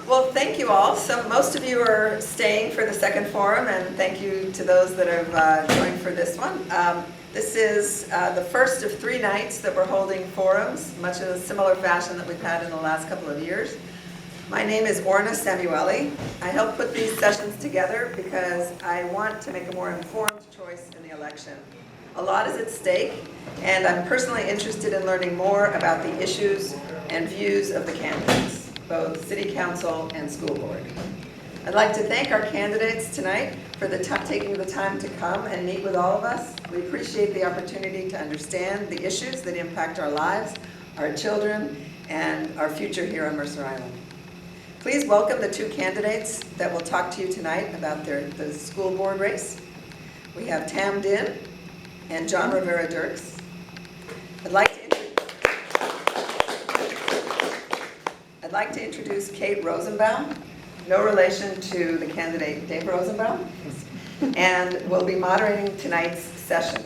Well, thank you all. So most of you are staying for the second forum, and thank you to those that have joined for this one. This is the first of 3 nights that we're holding forums, much in a similar fashion that we've had in the last couple of years. My name is Orna Samueli. I help put these sessions together because I want to make a more informed choice in the election. A lot is at stake, and I'm personally interested in learning more about the issues and views of the candidates, both City Council and School Board. I'd like to thank our candidates tonight for taking the time to come and meet with all of us. We appreciate the opportunity to understand the issues that impact our lives, our children, and our future here on Mercer Island. Please welcome the 2 candidates that will talk to you tonight about the school board race. We have Dinh and John Rivera Dirks. I'd like to introduce Kate Rosenbaum, no relation to the candidate Dave Rosenbaum, and will be moderating tonight's session.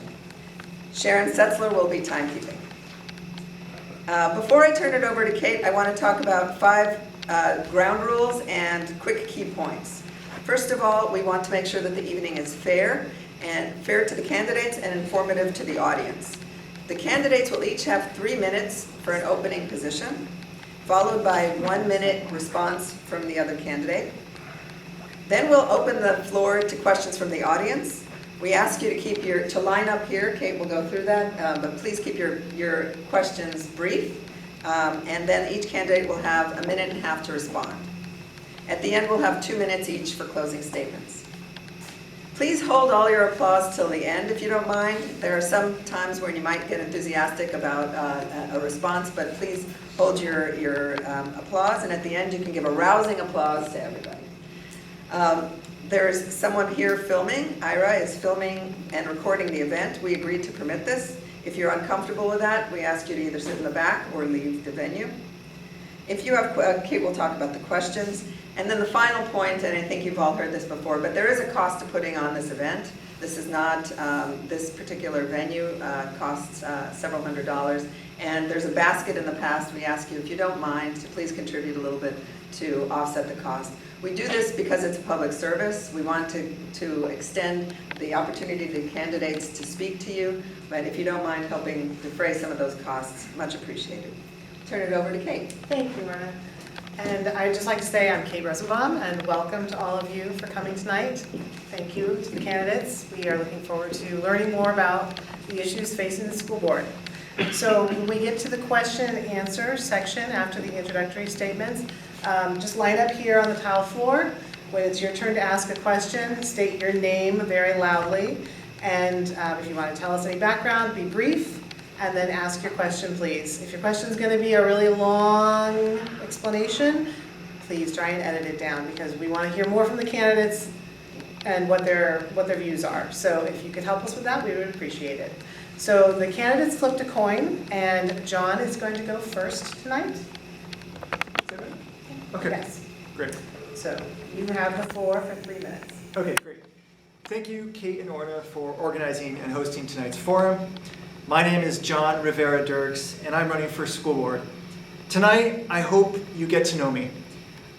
Sharon Setzler will be timekeeping. Before I turn it over to Kate, I want to talk about 5 ground rules and quick key points. First of all, we want to make sure that the evening is fair to the candidates and informative to the audience. The candidates will each have 3 minutes for an opening position, followed by 1-minute response from the other candidate. Then we'll open the floor to questions from the audience. We ask you to line up here. Kate will go through that, but please keep your questions brief. And then each candidate will have 1.5 minutes to respond. At the end, we'll have 2 minutes each for closing statements. Please hold all your applause till the end, if you don't mind. There are some times when you might get enthusiastic about a response, but please hold your applause, and at the end you can give a rousing applause to everybody. There's someone here filming. Ira is filming and recording the event. We agreed to permit this. If you're uncomfortable with that, we ask you to either sit in the back or leave the venue. If you have, Kate will talk about the questions. And then the final point, and I think you've all heard this before, but there is a cost to putting on this event. This is not, this particular venue costs several $100s. And there's a basket in the past. We ask you, if you don't mind, to please contribute a little bit to offset the cost. We do this because it's a public service. We want to extend the opportunity to candidates to speak to you, but if you don't mind helping defray some of those costs, much appreciated. Turn it over to Kate. Thank you, Myrna. And I'd just like to say I'm Kate Rosenbaum, and welcome to all of you for coming tonight. Thank you to the candidates. We are looking forward to learning more about the issues facing the school board. So when we get to the question and answer section after the introductory statements, just line up here on the tile floor. When it's your turn to ask a question, state your name very loudly. And if you want to tell us any background, be brief, and then ask your question, please. If your question is going to be a really long explanation, please try and edit it down, because we want to hear more from the candidates and what their views are. So if you could help us with that, we would appreciate it. So the candidates flipped a coin, and John is going to go first tonight. Okay, Yes. great. So you have the floor for 3 minutes. Okay, great. Thank you, Kate and Orna, for organizing and hosting tonight's forum. My name is John Rivera Dirks, and I'm running for school board. Tonight, I hope you get to know me,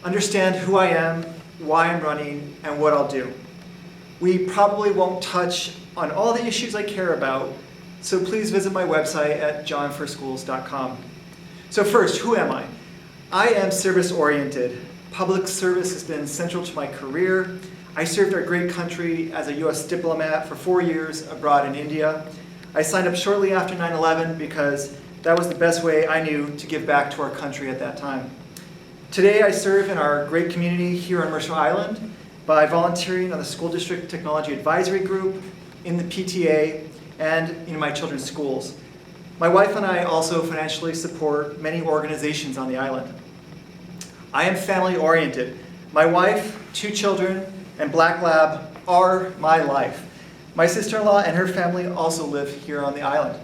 understand who I am, why I'm running, and what I'll do. We probably won't touch on all the issues I care about, so please visit my website at johnforschools.com. So first, who am I? I am service-oriented. Public service has been central to my career. I served our great country as a U.S. diplomat for 4 years abroad in India. I signed up shortly after 9/11 because that was the best way I knew to give back to our country at that time. Today I serve in our great community here on Mercer Island by volunteering on the School District Technology Advisory Group, in the PTA, and in my children's schools. My wife and I also financially support many organizations on the island. I am family-oriented. My wife, 2 children, and Black Lab are my life. My sister-in-law and her family also live here on the island.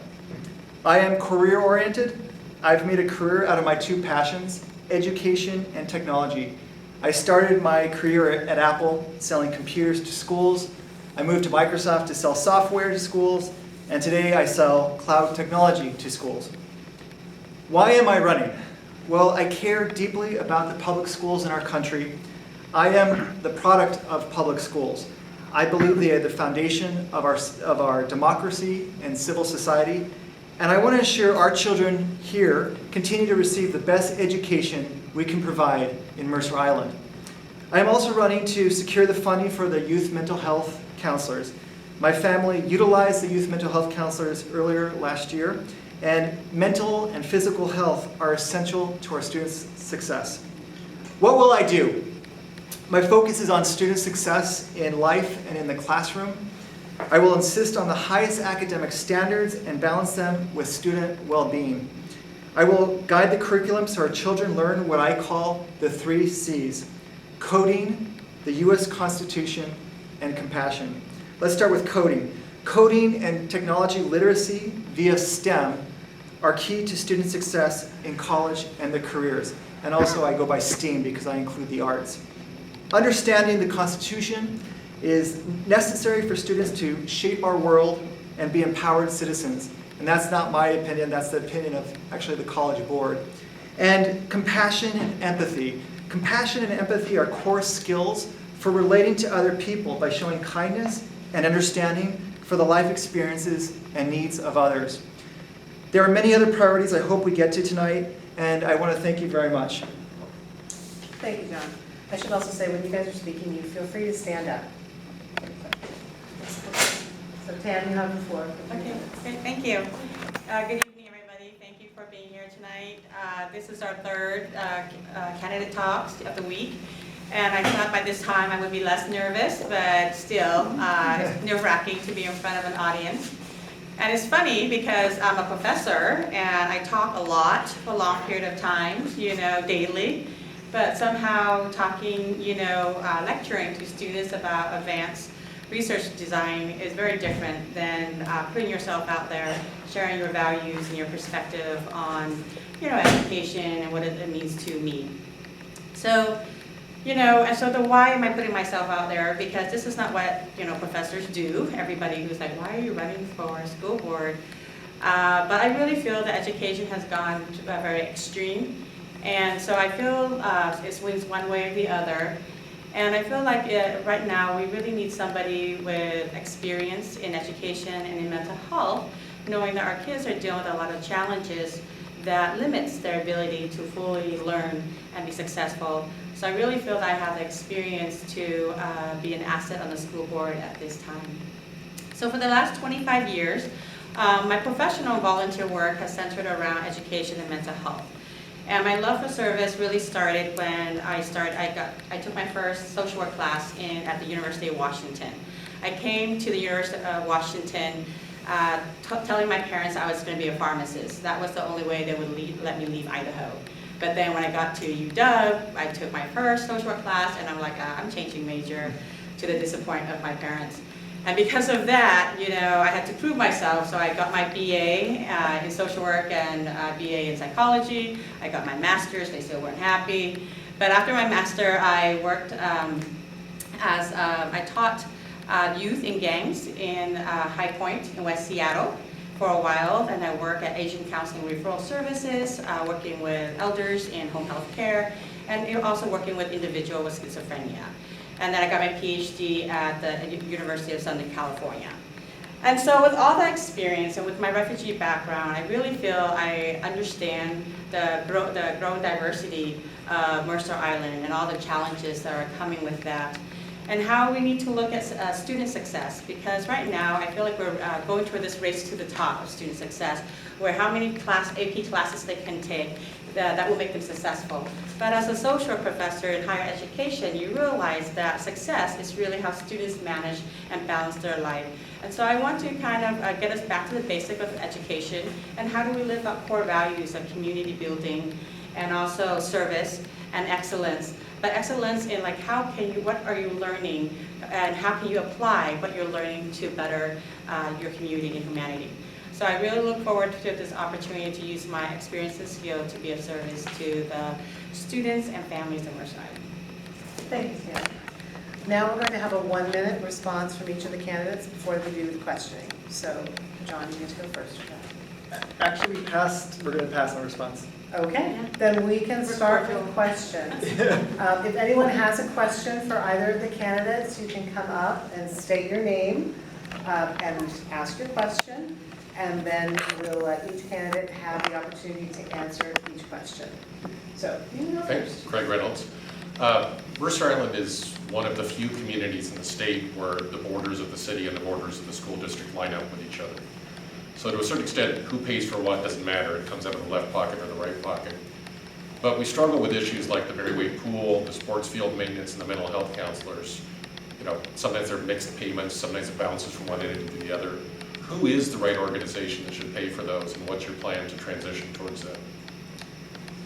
I am career-oriented. I've made a career out of my 2 passions, education and technology. I started my career at Apple selling computers to schools. I moved to Microsoft to sell software to schools, and today I sell cloud technology to schools. Why am I running? Well, I care deeply about the public schools in our country. I am the product of public schools. I believe they are the foundation of our democracy and civil society, and I want to ensure our children here continue to receive the best education we can provide in Mercer Island. I am also running to secure the funding for the youth mental health counselors. My family utilized the youth mental health counselors earlier last year, and mental and physical health are essential to our students' success. What will I do? My focus is on student success in life and in the classroom. I will insist on the highest academic standards and balance them with student well-being. I will guide the curriculum so our children learn what I call the 3 C's: coding, the U.S. Constitution, and compassion. Let's start with coding. Coding and technology literacy via STEM are key to student success in college and their careers. And also I go by STEAM because I include the arts. Understanding the Constitution is necessary for students to shape our world and be empowered citizens. And that's not my opinion, that's the opinion of actually the College Board. And compassion and empathy. Compassion and empathy are core skills for relating to other people by showing kindness and understanding for the life experiences and needs of others. There are many other priorities I hope we get to tonight, and I want to thank you very much. Thank you, John. I should also say, when you guys are speaking, you feel free to stand up. So Tam, you have the floor. Okay, great, thank you. Good evening, everybody. Thank you for being here tonight. This is our third candidate talks of the week. And I thought by this time I would be less nervous, but still, it's nerve-wracking to be in front of an audience. And it's funny because I'm a professor and I talk a lot for a long period of time, daily. But somehow talking, lecturing to students about advanced research design is very different than putting yourself out there, sharing your values and your perspective on, education and what it means to me. So, and so why am I putting myself out there? Because this is not what, professors do. Everybody who's like, why are you running for a school board? But I really feel that education has gone very extreme. And so I feel it swings one way or the other. And I feel like right now we really need somebody with experience in education and in mental health, knowing that our kids are dealing with a lot of challenges that limits their ability to fully learn and be successful. So I really feel that I have the experience to be an asset on the school board at this time. So for the last 25 years, my professional volunteer work has centered around education and mental health. And my love for service really started when I took my first social work class at the University of Washington. I came to the University of Washington telling my parents I was going to be a pharmacist. That was the only way they would let me leave Idaho. But then when I got to UW, I took my first social work class, and I'm like, I'm changing major, to the disappointment of my parents. And because of that, I had to prove myself, so I got my BA in social work and BA in psychology. I got my master's, they still weren't happy. But after my master, I worked I taught youth in gangs in High Point in West Seattle for a while. And I worked at Asian Counseling Referral Services, working with elders in home health care, and also working with individuals with schizophrenia. And then I got my PhD at the University of Southern California. And so with all that experience and with my refugee background, I really feel I understand the growing diversity of Mercer Island and all the challenges that are coming with that, and how we need to look at student success. Because right now, I feel like we're going toward this race to the top of student success, where how many AP classes they can take that will make them successful. But as a social work professor in higher education, you realize that success is really how students manage and balance their life. And so I want to kind of get us back to the basic of education, and how do we live up core values of community building and also service and excellence. But excellence in like what are you learning, and how can you apply what you're learning to better your community and humanity. So I really look forward to this opportunity to use my experience and skill to be of service to the students and families of Mercer Island. Thank you, Sam. Now we're going to have a 1-minute response from each of the candidates before we do the questioning. So, John, you get to go first. Actually, we're going to pass on response. Okay, then we can start with questions. If anyone has a question for either of the candidates, you can come up and state your name and ask your question, and then we'll let each candidate have the opportunity to answer each question. So, you know Thanks, first. Craig Reynolds. Mercer Island is one of the few communities in the state where the borders of the city and the borders of the school district line up with each other. So to a certain extent, who pays for what doesn't matter. It comes out of the left pocket or the right pocket. But we struggle with issues like the Mary Wade pool, the sports field maintenance, and the mental health counselors. You know, sometimes they're mixed payments, sometimes it bounces from one entity to the other. Who is the right organization that should pay for those, and what's your plan to transition towards that?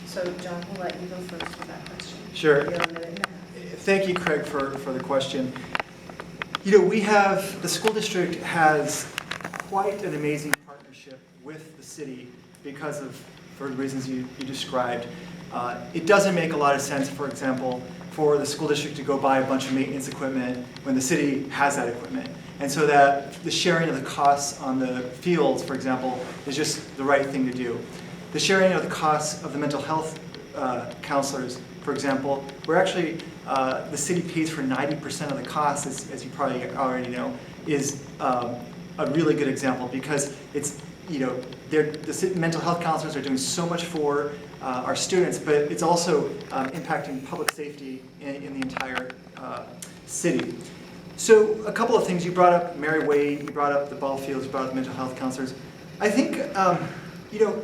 So John, we'll let you go first for that question. Sure. You have a minute and a half. Thank you, Craig, for the question. You know, the school district has quite an amazing partnership with the city because of, for the reasons you described. It doesn't make a lot of sense, for example, for the school district to go buy a bunch of maintenance equipment when the city has that equipment. And so that the sharing of the costs on the fields, for example, is just the right thing to do. The sharing of the costs of the mental health counselors, for example, we're actually, the city pays for 90% of the costs, as you probably already know, is a really good example because it's, you know, the mental health counselors are doing so much for our students, but it's also impacting public safety in the entire city. So a couple of things. You brought up Mary Wade, you brought up the ball fields, you brought up the mental health counselors. I think, you know,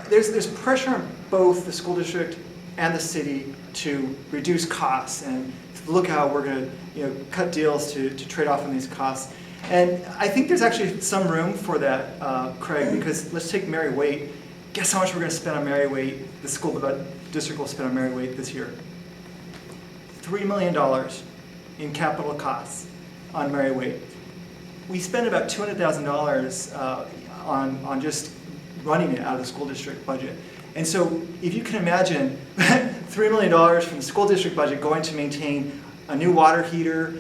there's pressure on both the school district and the city to reduce costs and look how we're going to, you know, cut deals to trade off on these costs. And I think there's actually some room for that, Craig, because let's take Mary Wade. Guess how much we're going to spend on Mary Wade, the school district will spend on Mary Wade this year? $3 million in capital costs on Mary Wade. We spend about $200,000 on just running it out of the school district budget. And so if you can imagine $3 million from the school district budget going to maintain a new water heater,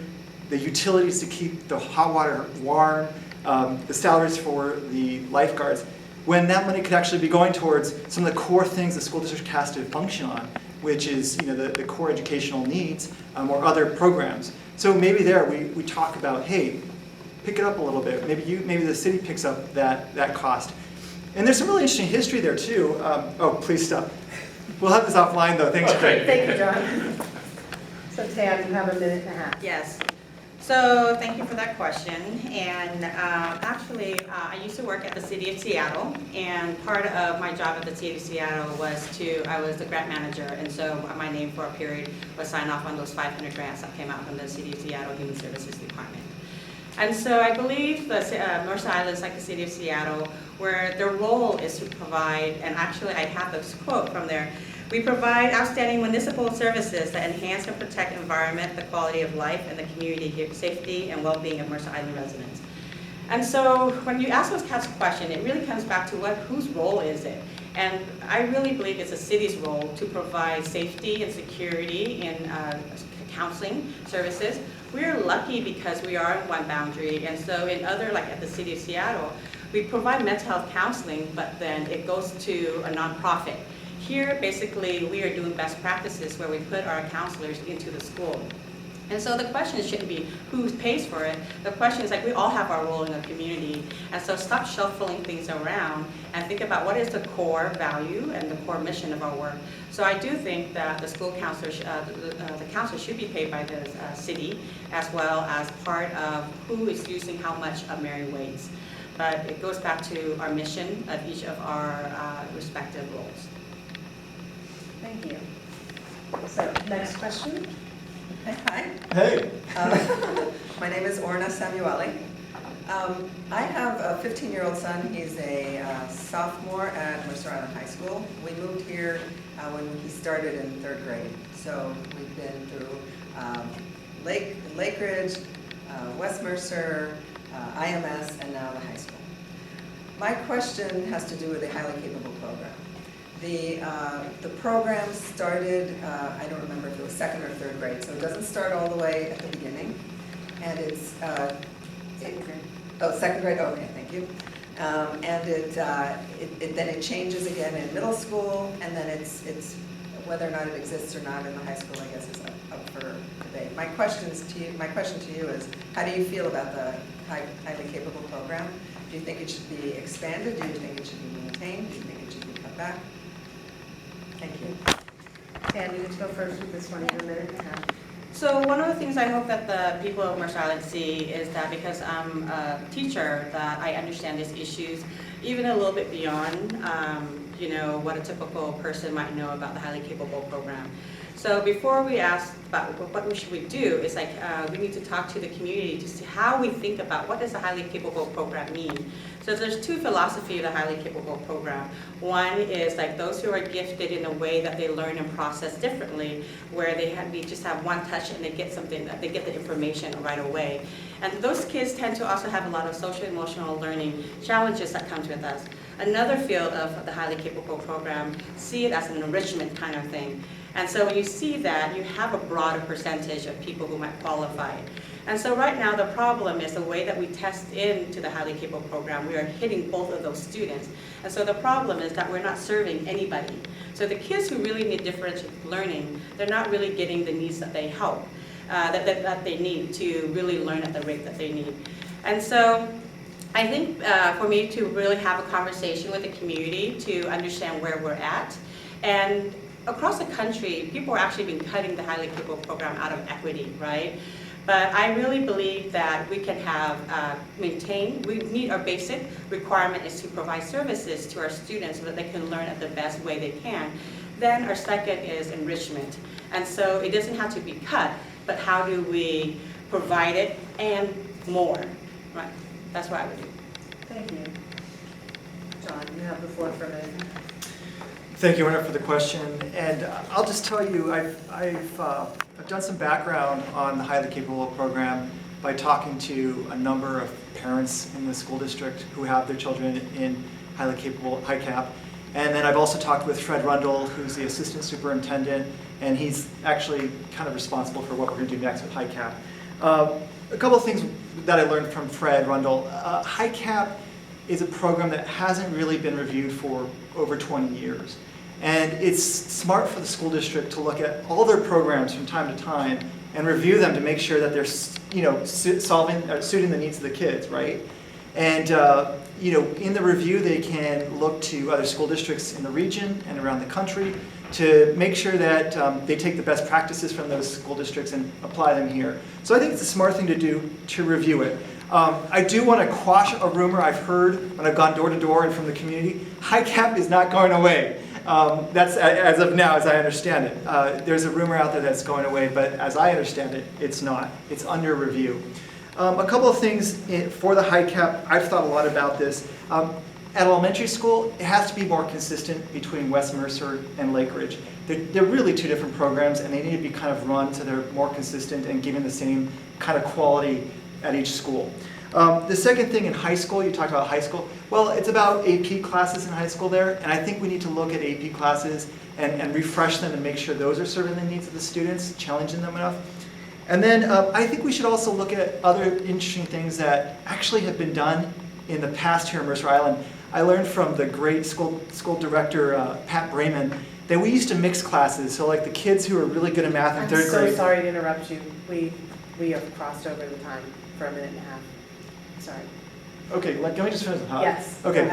the utilities to keep the hot water warm, the salaries for the lifeguards, when that money could actually be going towards some of the core things the school district has to function on, which is, you know, the core educational needs or other programs. So maybe there we talk about, hey, pick it up a little bit. Maybe the city picks up that cost. And there's some really interesting history there too. Oh, please stop. We'll have this offline though. Thanks, Craig. Thank you, John. So Tam, you have a minute and a half. Yes. So thank you for that question. And actually, I used to work at the City of Seattle, and part of my job at the City of Seattle I was the grant manager, and so my name for a period was signed off on those 500 grants that came out from the City of Seattle Human Services Department. And so I believe the Mercer Island is like the City of Seattle, where their role is to provide, and actually I have this quote from there, we provide outstanding municipal services that enhance and protect the environment, the quality of life, and the community safety and well-being of Mercer Island residents. And so when you ask those kinds of questions, it really comes back to whose role is it? And I really believe it's the city's role to provide safety and security in counseling services. We are lucky because we are in one boundary, and so in other, like at the City of Seattle, we provide mental health counseling, but then it goes to a nonprofit. Here, basically, we are doing best practices where we put our counselors into the school. And so the question shouldn't be who pays for it. The question is, like, we all have our role in the community. And so stop shuffling things around and think about what is the core value and the core mission of our work. So I do think that the school counselors, the counselors should be paid by the city, as well as part of who is using how much of Mary Wade's. But it goes back to our mission of each of our respective roles. Thank you. So next question. Hi. Hey. My name is Orna Samueli. I have a 15-year-old son. He's a sophomore at Mercer Island High School. We moved here when he started in 3rd grade. So we've been through Lake Ridge, West Mercer, IMS, and now the high school. My question has to do with a highly capable program. The program started, I don't remember if it was 2nd or 3rd grade, so it doesn't start all the way at the beginning. And it's, 2nd grade. Oh, 2nd grade, okay, thank you. And then it changes again in middle school, and then it's whether or not it exists or not in the high school, I guess, is up for debate. My question to you is, how do you feel about the highly capable program? Do you think it should be expanded? Do you think it should be maintained? Do you think it should be cut back? Thank you. Dan, you get to go first with this one in a minute. So one of the things I hope that the people of Mercer Island see is that because I'm a teacher, that I understand these issues even a little bit beyond, what a typical person might know about the highly capable program. So before we ask about what should we do, it's like we need to talk to the community to see how we think about what does a highly capable program mean. So there's two philosophies of the highly capable program. One is like those who are gifted in a way that they learn and process differently, where they just have one touch and they get something, they get the information right away. And those kids tend to also have a lot of social emotional learning challenges that comes with us. Another field of the highly capable program see it as an enrichment kind of thing. And so when you see that, you have a broader percentage of people who might qualify. And so right now the problem is the way that we test into the highly capable program, we are hitting both of those students. And so the problem is that we're not serving anybody. So the kids who really need differentiated learning, they're not really getting the needs that they help, that they need to really learn at the rate that they need. And so I think for me to really have a conversation with the community to understand where we're at. And across the country, people are actually been cutting the highly capable program out of equity, right? But I really believe that we can have we need our basic requirement is to provide services to our students so that they can learn at the best way they can. Then our second is enrichment. And so it doesn't have to be cut, but how do we provide it and more, right? That's what I would do. Thank you. John, you have the floor for a minute. Thank you, Anna, for the question. And I'll just tell you, I've done some background on the highly capable program by talking to a number of parents in the school district who have their children in highly capable, high cap. And then I've also talked with Fred Rundle, who's the assistant superintendent, and he's actually kind of responsible for what we're going to do next with high cap. A couple of things that I learned from Fred Rundle. High cap is a program that hasn't really been reviewed for over 20 years. And it's smart for the school district to look at all their programs from time to time and review them to make sure that they're suiting the needs of the kids, right? And in the review, they can look to other school districts in the region and around the country to make sure that they take the best practices from those school districts and apply them here. So I think it's a smart thing to do to review it. I do want to quash a rumor I've heard when I've gone door to door and from the community. High cap is not going away. That's as of now, as I understand it. There's a rumor out there that's going away, but as I understand it, it's not. It's under review. A couple of things for the high cap, I've thought a lot about this. At elementary school, it has to be more consistent between West Mercer and Lake Ridge. They're really two different programs, and they need to be kind of run so they're more consistent and given the same kind of quality at each school. The second thing in high school, you talked about high school. Well, it's about AP classes in high school there, and I think we need to look at AP classes and refresh them and make sure those are serving the needs of the students, challenging them enough. And then I think we should also look at other interesting things that actually have been done in the past here in Mercer Island. I learned from the great school director, Pat Brayman, that we used to mix classes. So like the kids who are really good at math in third grade. I'm so sorry to interrupt you. We have crossed over the time for a minute and a half. Sorry. Okay, let me just finish the Yes. Okay.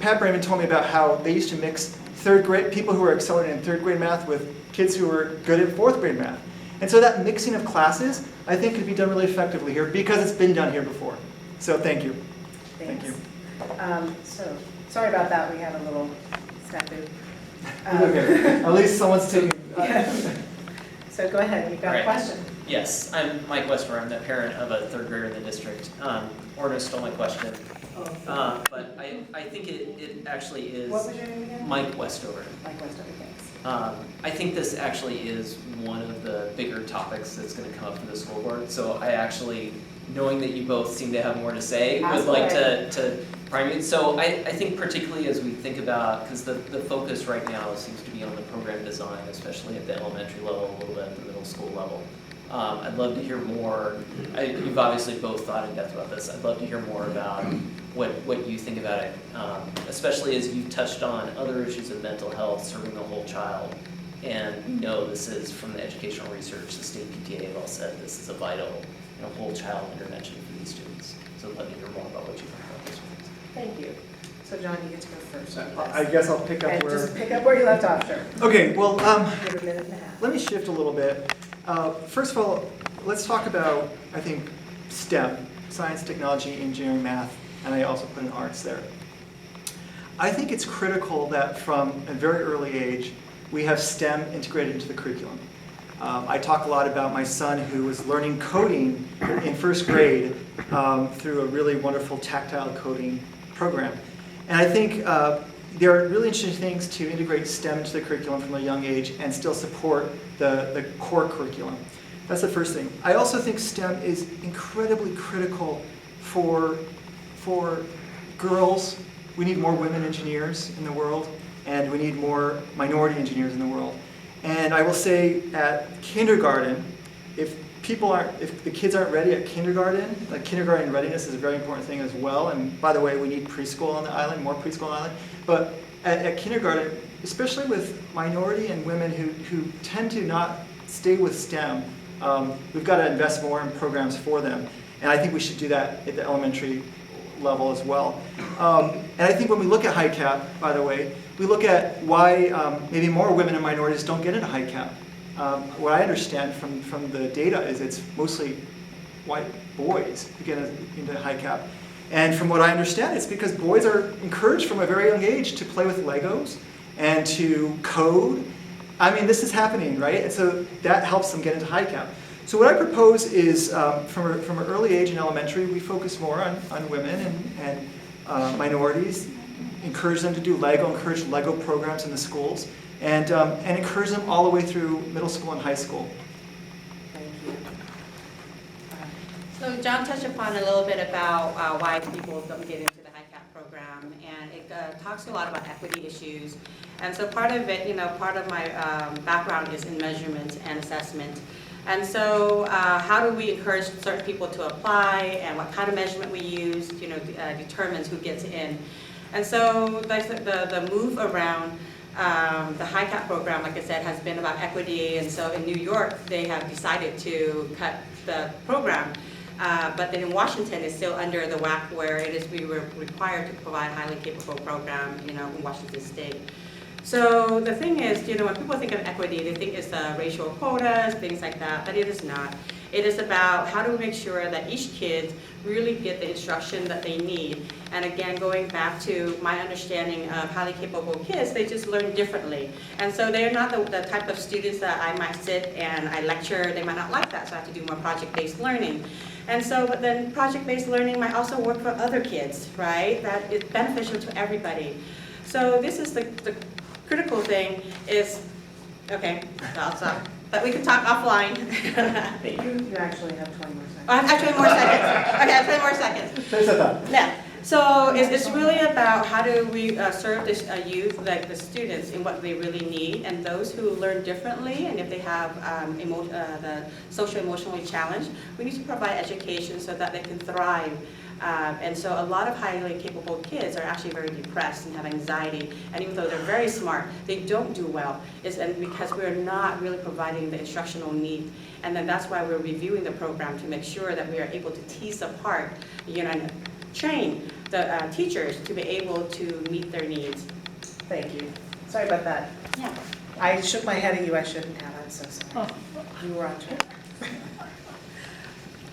Pat Brayman told me about how they used to mix third grade, people who were accelerating in third grade math with kids who were good at fourth grade math. And so that mixing of classes, I think, could be done really effectively here because it's been done here before. So thank you. Thanks. Thank you. So, sorry about that, we had a little snafu. Okay. At least someone's taking... So go ahead, you've got a All right. question. Yes, I'm Mike Westmer. I'm the parent of a third grader in the district. Orna stole my question, but I think it actually is What was your name again? Mike Westover. Mike Westover, thanks. I think this actually is one of the bigger topics that's going to come up for the school board. So I actually, knowing that you both seem to have more to say, would like to prime you. So I think particularly as we think about, because the focus right now seems to be on the program design, especially at the elementary level, a little bit at the middle school level. I'd love to hear more. You've obviously both thought in depth about this. I'd love to hear more about what you think about it, especially as you've touched on other issues of mental health, serving the whole child. And this is from the educational research, the state PTA have all said this is a vital whole child intervention for these students. So let me hear more about what you think about this one. Thank you. So John, you get to go first. I guess I'll pick up And where. just pick up where you left off, sure. Okay, well, You have a minute and a half. let me shift a little bit. First of all, let's talk about, I think, STEM, science, technology, engineering, math, and I also put in arts there. I think it's critical that from a very early age, we have STEM integrated into the curriculum. I talk a lot about my son who was learning coding in first grade through a really wonderful tactile coding program. And I think there are really interesting things to integrate STEM into the curriculum from a young age and still support the core curriculum. That's the first thing. I also think STEM is incredibly critical for girls. We need more women engineers in the world, and we need more minority engineers in the world. And I will say at kindergarten, if the kids aren't ready at kindergarten, like kindergarten readiness is a very important thing as well. And by the way, we need preschool on the island, more preschool on the island. But at kindergarten, especially with minority and women who tend to not stay with STEM, we've got to invest more in programs for them. And I think we should do that at the elementary level as well. And I think when we look at HiCap, by the way, we look at why maybe more women and minorities don't get into HiCap. What I understand from the data is it's mostly white boys who get into HiCap. And from what I understand, it's because boys are encouraged from a very young age to play with Legos and to code. I mean, this is happening, right? And so that helps them get into HiCap. So what I propose is from an early age in elementary, we focus more on women and minorities, encourage them to do Lego, encourage Lego programs in the schools, and encourage them all the way through middle school and high school. Thank you. So John touched upon a little bit about why people don't get into the HiCap program, and it talks a lot about equity issues. And so part of it, part of my background is in measurement and assessment. And so how do we encourage certain people to apply, and what kind of measurement we use, determines who gets in. And so the move around the HiCap program, like I said, has been about equity. And so in New York, they have decided to cut the program. But then in Washington, it's still under the WAC where we were required to provide a highly capable program, in Washington State. So the thing is, when people think of equity, they think it's racial quotas, things like that, but it is not. It is about how do we make sure that each kid really get the instruction that they need. And again, going back to my understanding of highly capable kids, they just learn differently. And so they're not the type of students that I might sit and I lecture. They might not like that, so I have to do more project-based learning. And so, but then project-based learning might also work for other kids, right? That is beneficial to everybody. So this is the critical thing is, okay, I'll stop. But we can talk offline. Thank you. You actually have 20 more seconds. Oh, I have 20 more seconds. Okay, I have 20 more seconds. Finish that thought. Yeah. So it's really about how do we serve this youth, like the students, in what they really need, and those who learn differently, and if they have the social emotionally challenged, we need to provide education so that they can thrive. And so a lot of highly capable kids are actually very depressed and have anxiety, and even though they're very smart, they don't do well, and because we're not really providing the instructional need. And then that's why we're reviewing the program to make sure that we are able to tease apart, and train the teachers to be able to meet their needs. Thank you. Sorry about that. Yeah. I shook my head at you, I shouldn't have, I'm so sorry. You were on track.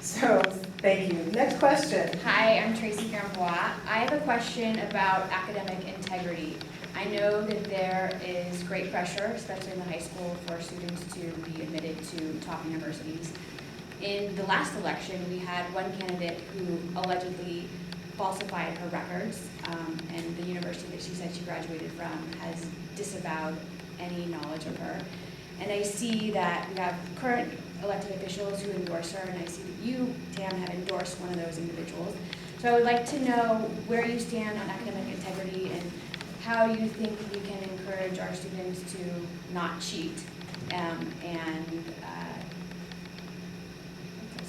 So, thank you. Next question. Hi, I'm Tracy Gambois. I have a question about academic integrity. I know that there is great pressure, especially in the high school, for students to be admitted to top universities. In the last election, we had one candidate who allegedly falsified her records, and the university that she said she graduated from has disavowed any knowledge of her. And I see that we have current elected officials who endorse her, and I see that you, Tam, have endorsed one of those individuals. So I would like to know where you stand on academic integrity and how you think we can encourage our students to not cheat. That's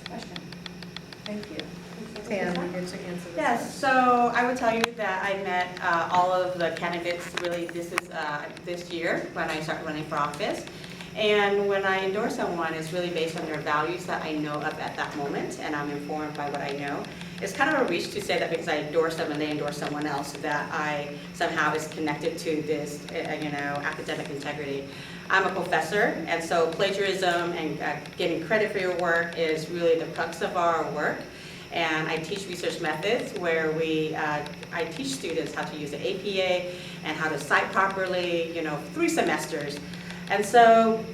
the question. Thank you. Tam, here to answer this. Yes, so I would tell you that I met all of the candidates really this year when I started running for office. And when I endorse someone, it's really based on their values that I know of at that moment, and I'm informed by what I know. It's kind of a reach to say that because I endorse them and they endorse someone else, that I somehow is connected to this, academic integrity. I'm a professor, and so plagiarism and getting credit for your work is really the crux of our work. And I teach research methods where I teach students how to use the APA and how to cite properly, 3 semesters. And so,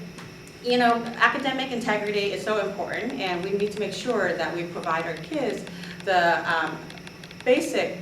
academic integrity is so important, and we need to make sure that we provide our kids the basic,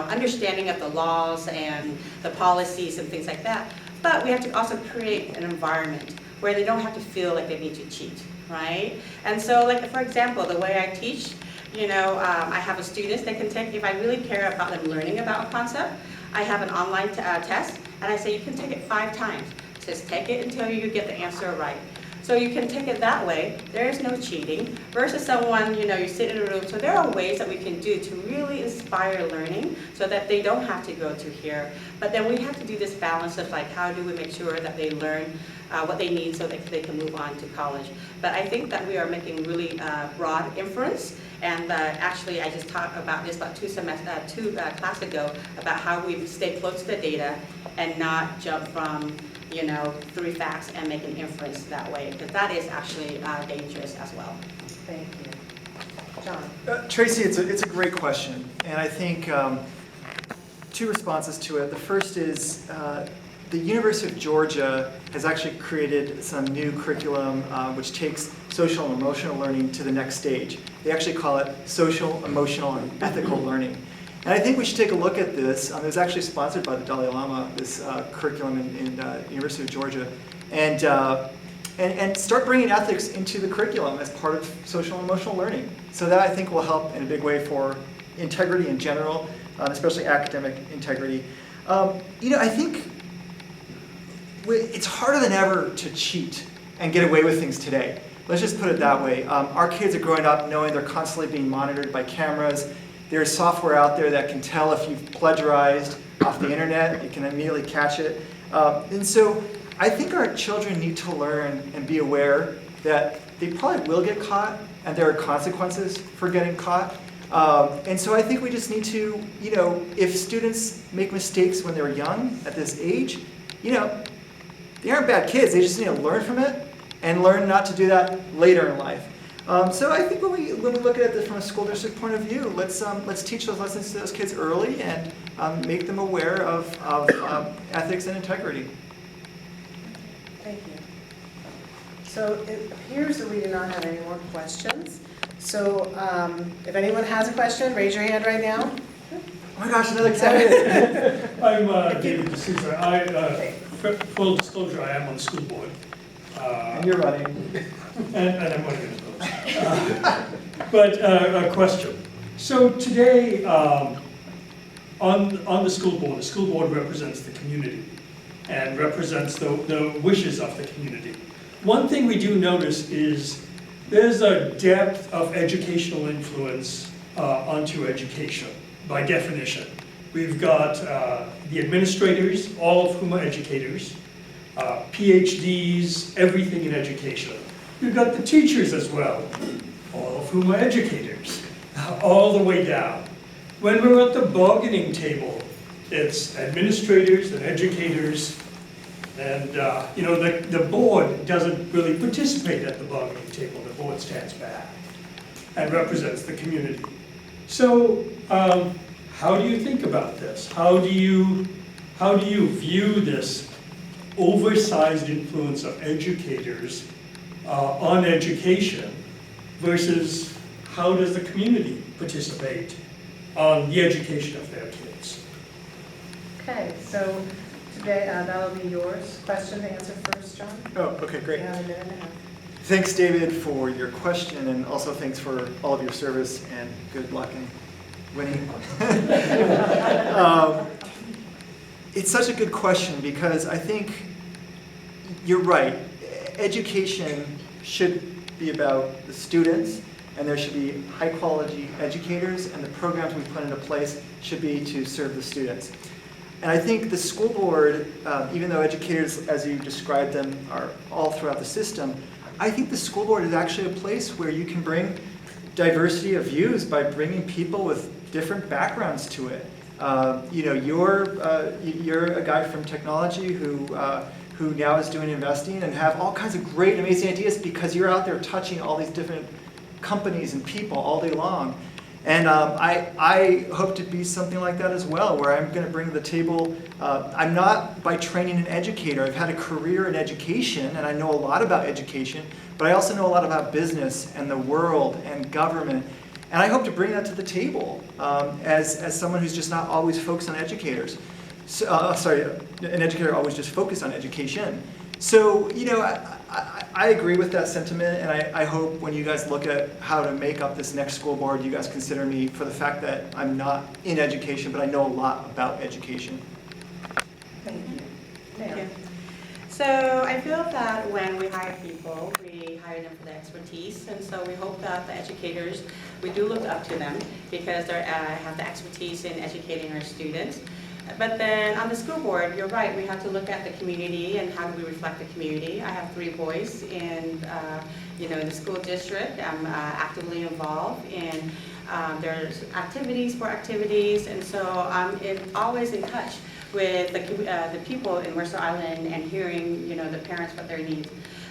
understanding of the laws and the policies and things like that. But we have to also create an environment where they don't have to feel like they need to cheat, right? And so, for example, the way I teach, I have a student that can take, if I really care about them learning about a concept, I have an online test, and I say you can take it 5 times. Just take it until you get the answer right. So you can take it that way. There is no cheating. Versus someone, you sit in a room. So there are ways that we can do to really inspire learning so that they don't have to go to here. But then we have to do this balance of how do we make sure that they learn what they need so that they can move on to college. But I think that we are making really broad inference. And actually, I just talked about this about 2 classes ago about how we stay close to the data and not jump from 3 facts and make an inference that way, because that is actually dangerous as well. Thank you. John? Tracy, it's a great question, and I think 2 responses to it. The first is the University of Georgia has actually created some new curriculum which takes social and emotional learning to the next stage. They actually call it social, emotional, and ethical learning. And I think we should take a look at this. It was actually sponsored by the Dalai Lama, this curriculum in University of Georgia, and start bringing ethics into the curriculum as part of social and emotional learning. So that I think will help in a big way for integrity in general, especially academic integrity. I think it's harder than ever to cheat and get away with things today. Let's just put it that way. Our kids are growing up knowing they're constantly being monitored by cameras. There's software out there that can tell if you've plagiarized off the internet. It can immediately catch it. And so I think our children need to learn and be aware that they probably will get caught and there are consequences for getting caught. And so I think we just need to, if students make mistakes when they're young at this age, they aren't bad kids. They just need to learn from it and learn not to do that later in life. So I think when we look at it from a school district point of view, let's teach those lessons to those kids early and make them aware of ethics and integrity. Thank you. So it appears that we do not have any more questions. So if anyone has a question, raise your hand right now. Oh my gosh, another candidate. I'm David D'Souza. Full disclosure, I am on the school board. And you're running. And I'm running as well. But a question. So today, on the school board represents the community and represents the wishes of the community. One thing we do notice is there's a depth of educational influence onto education, by definition. We've got the administrators, all of whom are educators, PhDs, everything in education. We've got the teachers as well, all of whom are educators, all the way down. When we're at the bargaining table, it's administrators and educators, and the board doesn't really participate at the bargaining table. The board stands back and represents the community. So how do you think about this? How do you view this oversized influence of educators on education versus how does the community participate on the education of their kids? Okay, so today that'll be yours. Question to answer first, John. Oh, okay, great. You have a minute and a half. Thanks, David, for your question, and also thanks for all of your service, and good luck in winning. It's such a good question because I think you're right. Education should be about the students, and there should be high-quality educators, and the programs we put into place should be to serve the students. And I think the school board, even though educators, as you described them, are all throughout the system, I think the school board is actually a place where you can bring diversity of views by bringing people with different backgrounds to it. You're a guy from technology who now is doing investing and have all kinds of great, amazing ideas because you're out there touching all these different companies and people all day long. And I hope to be something like that as well, where I'm going to bring to the table, I'm not by training an educator. I've had a career in education, and I know a lot about education, but I also know a lot about business and the world and government. And I hope to bring that to the table as someone who's just not always focused on educators. So, an educator always just focused on education. So, I agree with that sentiment, and I hope when you guys look at how to make up this next school board, you guys consider me for the fact that I'm not in education, but I know a lot about education. Thank you. Thank you. So I feel that when we hire people, we hire them for their expertise, and so we hope that the educators, we do look up to them because they have the expertise in educating our students. But then on the school board, you're right, we have to look at the community and how do we reflect the community. I have 3 boys in the school district. I'm actively involved in there's activities, and so I'm always in touch with the people in Mercer Island and hearing, the parents what their needs.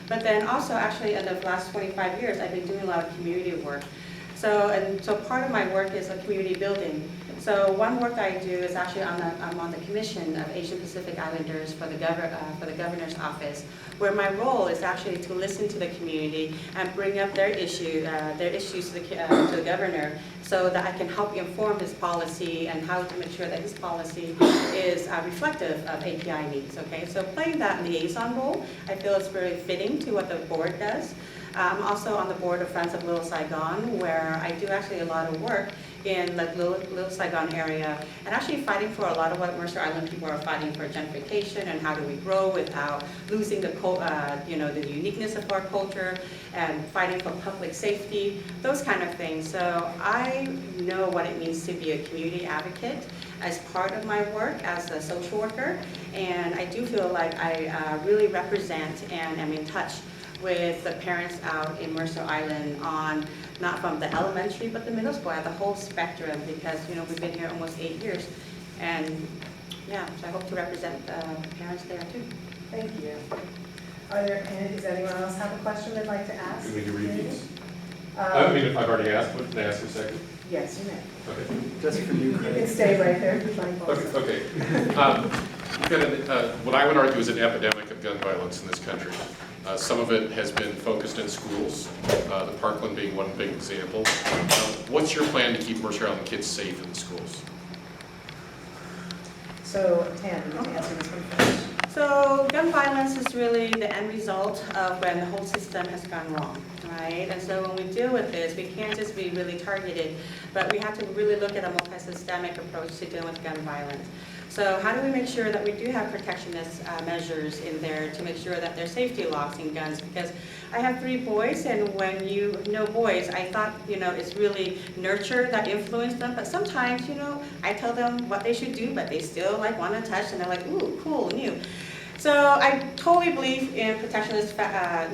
But then also, actually, in the last 25 years, I've been doing a lot of community work. So part of my work is a community building. So one work I do is actually I'm on the commission of Asian Pacific Islanders for the governor's office, where my role is actually to listen to the community and bring up their issues to the governor, so that I can help inform his policy and how to make sure that his policy is reflective of API needs. Okay, so playing that liaison role, I feel is very fitting to what the board does. I'm also on the board of Friends of Little Saigon, where I do actually a lot of work in the Little Saigon area, and actually fighting for a lot of what Mercer Island people are fighting for: gentrification and how do we grow without losing the the uniqueness of our culture, and fighting for public safety, those kind of things. So I know what it means to be a community advocate as part of my work as a social worker, and I do feel like I really represent and am in touch with the parents out in Mercer Island on not from the elementary but the middle school, at the whole spectrum, because we've been here almost 8 years, and yeah, so I hope to represent the parents there too. Thank you. Does anyone else have a question they'd like to ask? Do we do repeats? If I've already asked, can I ask a second? Yes, you may. Okay. Just for you, You can Craig. stay right there if you'd like also. Okay. We've got what I would argue is an epidemic of gun violence in this country. Some of it has been focused in schools, the Parkland being one big example. What's your plan to keep Mercer Island kids safe in the schools? So, Tam, you can answer this one first. So gun violence is really the end result of when the whole system has gone wrong, right? And so when we deal with this, we can't just be really targeted, but we have to really look at a multi-systemic approach to dealing with gun violence. So how do we make sure that we do have protectionist measures in there to make sure that there's safety locks in guns? Because I have 3 boys, and when you know boys, I thought, it's really nurture that influenced them, but sometimes, I tell them what they should do, but they still want to touch, and they're like, ooh, cool, new. So I totally believe in protectionist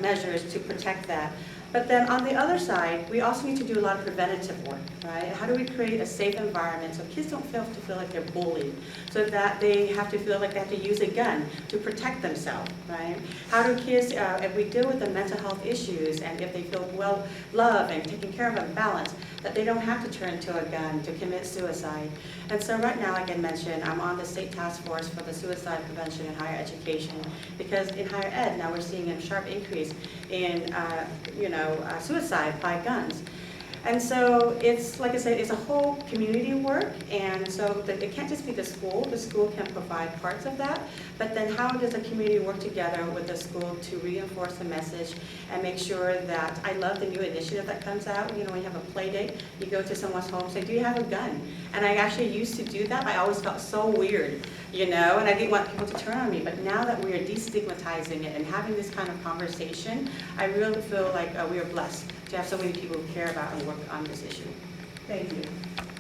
measures to protect that. But then on the other side, we also need to do a lot of preventative work, right? How do we create a safe environment so kids don't feel like they're bullied, so that they have to feel like they have to use a gun to protect themselves, right? How do kids, if we deal with the mental health issues, and if they feel well loved and taken care of and balanced, that they don't have to turn to a gun to commit suicide. And so right now, like I mentioned, I'm on the state task force for the suicide prevention in higher education, because in higher ed, now we're seeing a sharp increase in, suicide by guns. And so it's, like I said, it's a whole community work, and so it can't just be the school can provide parts of that, but then how does the community work together with the school to reinforce the message and make sure that, I love the new initiative that comes out, you know, when you have a play date, you go to someone's home and say, do you have a gun? And I actually used to do that, I always felt so weird, you know, and I didn't want people to turn on me, but now that we are destigmatizing it and having this kind of conversation, I really feel like we are blessed to have so many people who care about and work on this issue. Thank you.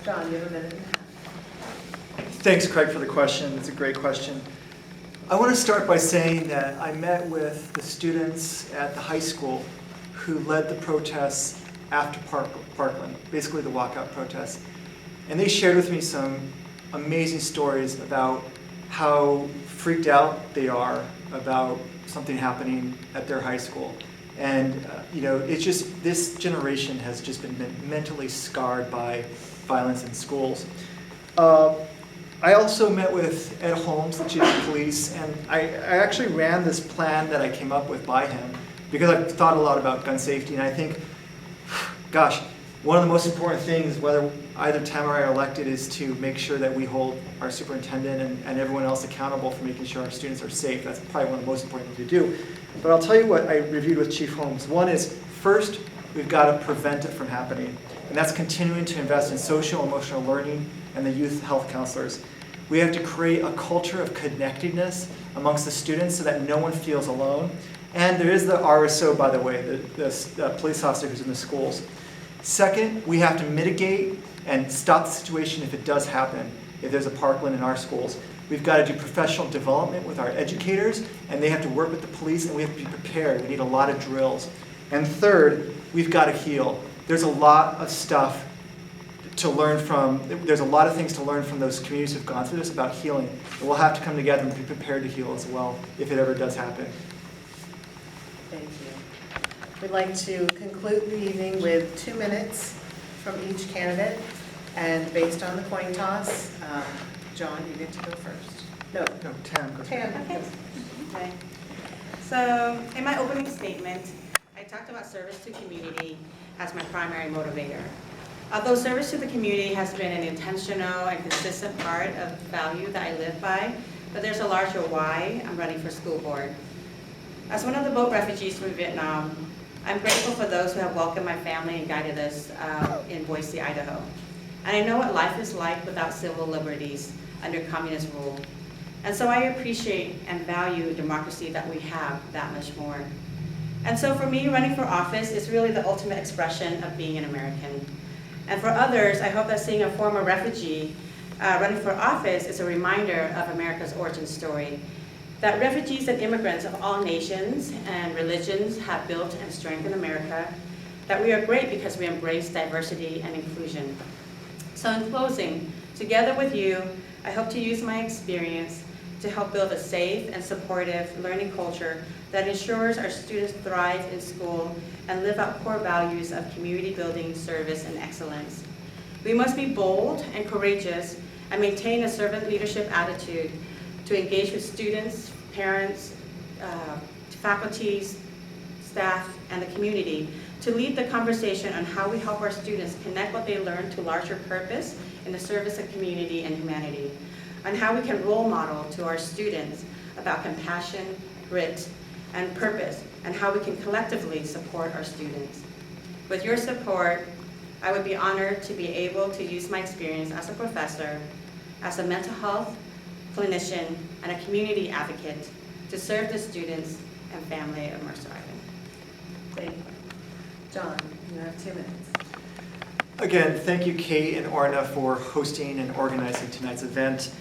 John, you have a minute and a half. Thanks, Craig, for the question. It's a great question. I want to start by saying that I met with the students at the high school who led the protests after Parkland, basically the walkout protests. And they shared with me some amazing stories about how freaked out they are about something happening at their high school. And you know, it's just, this generation has just been mentally scarred by violence in schools. I also met with Ed Holmes, the chief of police, and I actually ran this plan that I came up with by him because I've thought a lot about gun safety, and I think, gosh, one of the most important things, whether either Tam or I are elected, is to make sure that we hold our superintendent and everyone else accountable for making sure our students are safe. That's probably one of the most important things to do. But I'll tell you what I reviewed with Chief Holmes. One is, first, we've got to prevent it from happening. And that's continuing to invest in social and emotional learning and the youth health counselors. We have to create a culture of connectedness amongst the students so that no one feels alone. And there is the RSO, by the way, the police officer who's in the schools. Second, we have to mitigate and stop the situation if it does happen, if there's a Parkland in our schools. We've got to do professional development with our educators, and they have to work with the police, and we have to be prepared. We need a lot of drills. And third, we've got to heal. There's a lot of stuff to learn from, there's a lot of things to learn from those communities who've gone through this about healing. And we'll have to come together and be prepared to heal as well, if it ever does happen. Thank you. We'd like to conclude the evening with 2 minutes from each candidate. And based on the coin toss, John, you get to go first. No, Tam. Tam. Okay. So in my opening statement, I talked about service to community as my primary motivator. Although service to the community has been an intentional and consistent part of value that I live by, but there's a larger why I'm running for school board. As one of the boat refugees from Vietnam, I'm grateful for those who have welcomed my family and guided us in Boise, Idaho. And I know what life is like without civil liberties under communist rule. And so I appreciate and value democracy that we have that much more. And so for me, running for office is really the ultimate expression of being an American. And for others, I hope that seeing a former refugee running for office is a reminder of America's origin story, that refugees and immigrants of all nations and religions have built and strengthened America, that we are great because we embrace diversity and inclusion. So in closing, together with you, I hope to use my experience to help build a safe and supportive learning culture that ensures our students thrive in school and live out core values of community building, service, and excellence. We must be bold and courageous and maintain a servant leadership attitude to engage with students, parents, faculties, staff, and the community to lead the conversation on how we help our students connect what they learn to larger purpose in the service of community and humanity, on how we can role model to our students about compassion, grit, and purpose, and how we can collectively support our students. With your support, I would be honored to be able to use my experience as a professor, as a mental health clinician, and a community advocate to serve the students and family of Mercer Island. Thank you. John, you have 2 minutes. Again, thank you, Kate and Orna, for hosting and organizing tonight's event.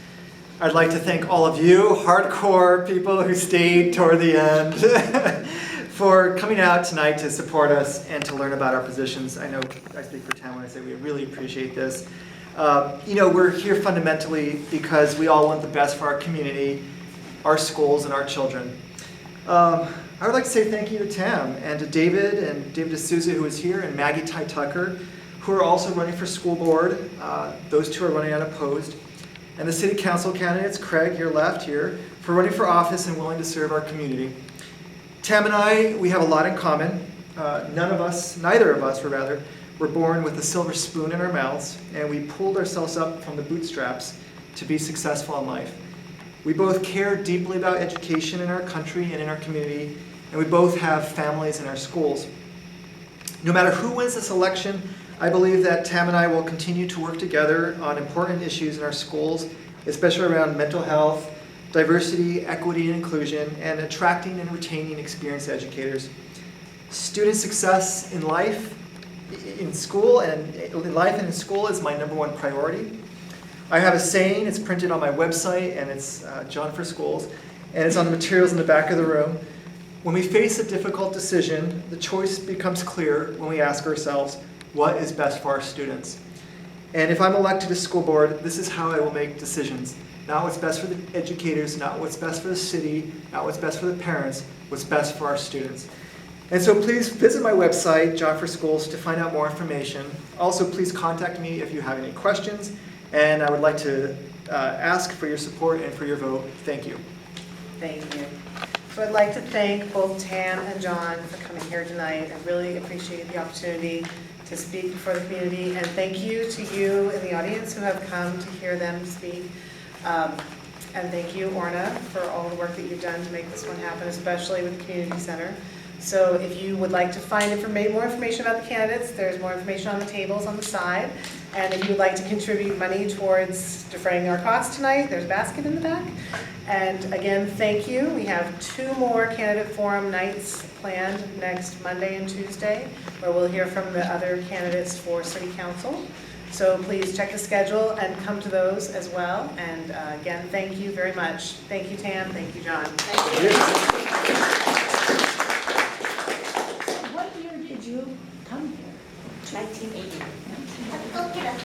I'd like to thank all of you, hardcore people who stayed toward the end, for coming out tonight to support us and to learn about our positions. I know I speak for Tam when I say we really appreciate this. You know, we're here fundamentally because we all want the best for our community, our schools, and our children. I would like to say thank you to Tam and to David D'Souza, who is here, and Maggie Ty Tucker, who are also running for school board. Those two are running unopposed. And the city council candidates, Craig, your left here, for running for office and willing to serve our community. Tam and I, we have a lot in common. Neither of us, were born with a silver spoon in our mouths, and we pulled ourselves up from the bootstraps to be successful in life. We both care deeply about education in our country and in our community, and we both have families in our schools. No matter who wins this election, I believe that Tam and I will continue to work together on important issues in our schools, especially around mental health, diversity, equity, and inclusion, and attracting and retaining experienced educators. Student success in life, in school, and in life and in school is my #1 priority. I have a saying, it's printed on my website, and it's John for Schools, and it's on the materials in the back of the room. When we face a difficult decision, the choice becomes clear when we ask ourselves, what is best for our students? And if I'm elected to school board, this is how I will make decisions. Not what's best for the educators, not what's best for the city, not what's best for the parents, what's best for our students. And so please visit my website, John for Schools, to find out more information. Also, please contact me if you have any questions, and I would like to ask for your support and for your vote. Thank you. Thank you. So I'd like to thank both Tam and John for coming here tonight. I really appreciate the opportunity to speak before the community, and thank you to you in the audience who have come to hear them speak. And thank you, Orna, for all the work that you've done to make this one happen, especially with the community center. So if you would like to find more information about the candidates, there's more information on the tables on the side. And if you would like to contribute money towards defraying our costs tonight, there's a basket in the back. And again, thank you. We have 2 more candidate forum nights planned next Monday and Tuesday, where we'll hear from the other candidates for city council. So please check the schedule and come to those as well. And again, thank you very much. Thank you, Tam. Thank you, John. Thank you. What year did you come here? 1980.